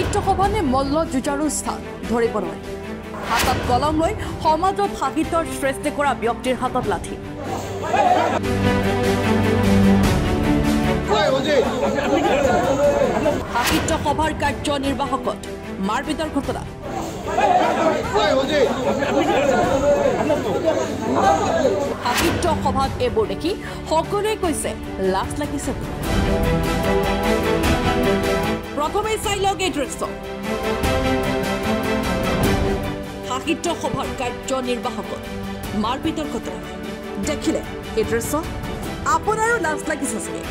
সাহিত্য সভা নে মল্ল যুঁজাৰুৰ স্থান ধৰিব নোৱাৰে হাতত কলম লৈ সমাজত সাহিত্যৰ সৃষ্টি কৰা ব্যক্তিৰ হাতত লাঠি সাহিত্য সভাৰ কাৰ্যনিৰ্বাহকত মাৰপিটৰ ঘটনা সাহিত্য সভাত এইবোৰ দেখি সকলোৱে কৈছে লাজ লাগিছে প্ৰথমে চাই লওক এই দৃশ্য সাহিত্য সভাৰ কাৰ্যনিৰ্বাহকত মাৰপিটৰ ঘটনা দেখিলে এই দৃশ্য আপোনাৰো লাজ লাগিছে চাগে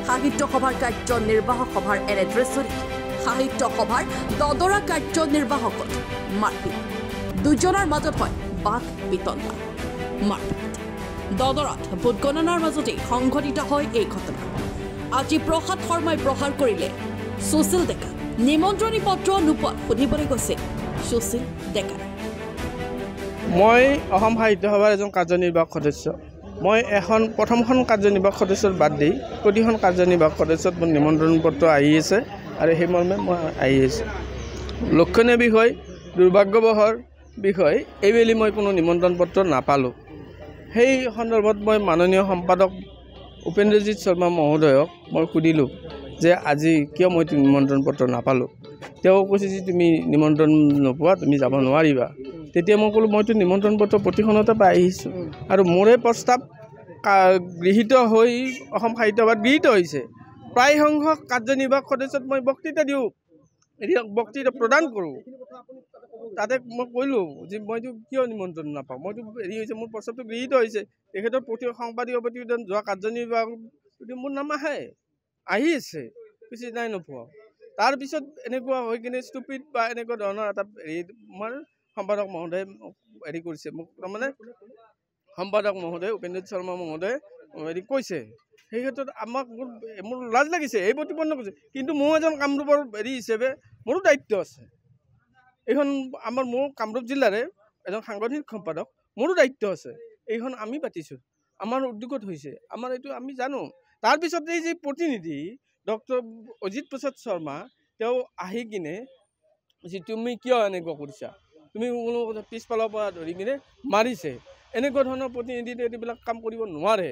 সাহিত্য সভাৰ কাৰ্যনিৰ্বাহক সভাৰ এনে দৃশ্য দেখি সাহিত্য সভাৰ দদৰা কাৰ্যনিৰ্বাহকত মাৰপিট দুজনৰ মাজত হয় বাক বিতণ্ডা মাৰপিট দদৰাত ভোট গণনাৰ মাজতে সংঘটিত হয় এই ঘটনা আজি প্ৰসাদ শৰ্মাই প্ৰহাৰ কৰিলে সুশীল ডেকা নিমন্ত্ৰণী পত্ৰ নোপোৱা সুধিবলৈ গৈছে সুশীল ডেকা মই অসম সাহিত্য সভাৰ এজন কাৰ্যনিৰ্বাহক সদস্য মই প্ৰথমখন কাৰ্যনিৰ্বাহক সদস্যৰ বাদ দি প্ৰতিখন কাৰ্যনিৰ্বাহক সদস্যত মোৰ নিমন্ত্ৰণ পত্ৰ আহি আছে আৰু সেই মৰ্মে মই আহি আছোঁ লক্ষণীয় বিষয় দুৰ্ভাগ্যবহৰ বিষয় এইবেলি মই কোনো নিমন্ত্ৰণ পত্ৰ নাপালোঁ সেই সন্দৰ্ভত মই মাননীয় সম্পাদক উপেন্দ্ৰজিৎ শৰ্মা মহোদয়ক মই সুধিলোঁ যে আজি কিয় মই নিমন্ত্ৰণ পত্ৰ নাপালোঁ তেওঁ কৈছে যে তুমি নিমন্ত্ৰণ নোপোৱা তুমি যাব নোৱাৰিবা তেতিয়া মই ক'লোঁ মইতো নিমন্ত্ৰণ পত্ৰ প্ৰতিখনতে পাই আহিছোঁ আৰু মোৰে প্ৰস্তাৱ গৃহীত হৈ অসম সাহিত্য সভাত গৃহীত হৈছে প্ৰায় সংখ্যক কাৰ্যনিৰ্বাহক সদস্যত মই বক্তৃতা দিওঁ বক্তৃতা প্ৰদান কৰোঁ তাতে মই কৈলোঁ যে মইতো কিয় নিমন্ত্ৰণ নাপাওঁ মইতো হেৰি হৈছে মোৰ প্ৰস্তাৱটো গৃহীত হৈছে তেখেতৰ সাংবাদিকৰ প্ৰতিবেদন যোৱা কাৰ্যনিৰ্বাহক মোৰ নাম আহি আছে পিছে নাই নোপোৱা তাৰপিছত এনেকুৱা হৈ কিনে ষ্টুপিড বা এনেকুৱা ধৰণৰ এটা হেৰি আমাৰ সম্পাদক মহোদয়ে হেৰি কৰিছে মোক তাৰমানে সম্পাদক মহোদয় উপেন্দ্ৰজিৎ শৰ্মা মহোদয়ে হেৰি কৈছে সেই ক্ষেত্ৰত আমাক মোৰ লাজ লাগিছে এই প্ৰতিপন্ন কৰিছে কিন্তু মোৰ এজন কামৰূপৰ হেৰি হিচাপে মোৰো দায়িত্ব আছে এইখন মোৰ কামৰূপ জিলাৰে এজন সাংগঠনিক সম্পাদক মোৰো দায়িত্ব আছে এইখন আমি পাতিছোঁ আমাৰ উদ্যোগত হৈছে আমাৰ এইটো আমি জানো তাৰপিছত এই যে প্ৰতিনিধি ডক্টৰ অজিত প্ৰসাদ শৰ্মা তেওঁ আহি কিনে যে তুমি কিয় এনেকুৱা কৰিছা তুমি কোনো পিছফালৰ পৰা ধৰি কিনে মাৰিছে এনেকুৱা ধৰণৰ প্ৰতিনিধি এইবিলাক কাম কৰিব নোৱাৰে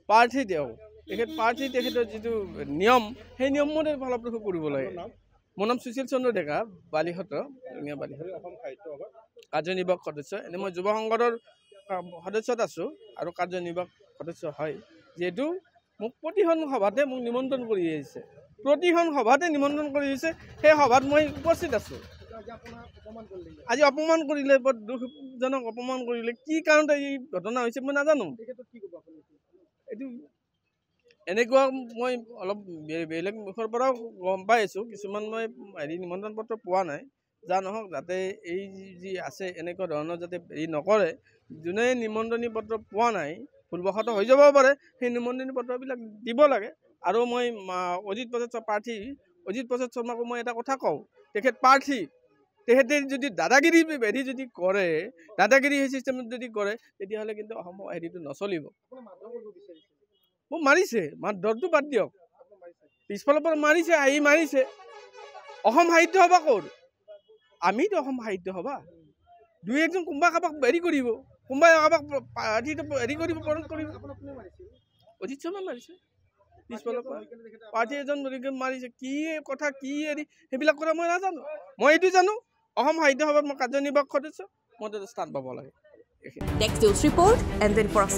প্ৰাৰ্থী তেওঁ তেখেতৰ যিটো নিয়ম সেই নিয়মমতে ফলপ্ৰসূ কৰিব লাগে মোৰ নাম সুশীল চন্দ্ৰ ডেকা বালিসত্ৰ কাৰ্যনিৰ্বাহক সদস্য এনে মই যুৱ সংসদৰ সদস্যত আছোঁ আৰু কাৰ্যনিৰ্বাহক সদস্য হয় যিহেতু মোক প্ৰতিখন সভাতে মোক নিমন্ত্ৰণ কৰি আহিছে প্ৰতিখন সভাতে নিমন্ত্ৰণ কৰি আহিছে সেই সভাত মই উপস্থিত আছোঁ আজি অপমান কৰিলে বৰ দুখজনক অপমান কৰিলে কি কাৰণতে এই ঘটনা হৈছে মই নাজানো এইটো এনেকুৱা মই অলপ বেলেগ মুখৰ পৰাও গম পাই আছোঁ কিছুমান মই হেৰি নিমন্ত্ৰণ পত্ৰ পোৱা নাই যা নহওক যাতে এই যি আছে এনেকুৱা ধৰণৰ যাতে হেৰি নকৰে যোনে নিমন্ত্ৰণী পত্ৰ পোৱা নাই ভুলবশতঃ হৈ যাব পাৰে সেই নিমন্ত্ৰণী পত্ৰবিলাক দিব লাগে আৰু মই অজিত প্ৰসাদ শৰ্মাকো মই এটা কথা কওঁ তেখেত প্ৰাৰ্থী তেখেতে যদি দাদাগিৰি হেৰি যদি কৰে দাদাগিৰি চিষ্টেমত যদি কৰে তেতিয়াহ'লে কিন্তু অসমৰ হেৰিটো নচলিব মোক মাৰিছে দৰটো বাদ দিয়ক পিছফালৰ পৰা মাৰিছে অসম সাহিত্য সভা ক'ৰ আমিতো অসম সাহিত্য সভা দুই একজন কোনোবা কাৰোবাক হেৰি কৰিব কোনোবাই কাৰোবাক হেৰি কৰিব অজিত শৰ্মা মাৰিছে পিছফালৰ পৰা প্ৰাৰ্থী এজন মাৰিছে কি কথা কি হেৰি সেইবিলাক কথা মই নাজানো মই এইটো জানো অসম সাহিত্য সভাত মই কাৰ্যনিৰ্বাহক সদস্য মই তাতে স্থান পাব লাগে Next news report and then for us.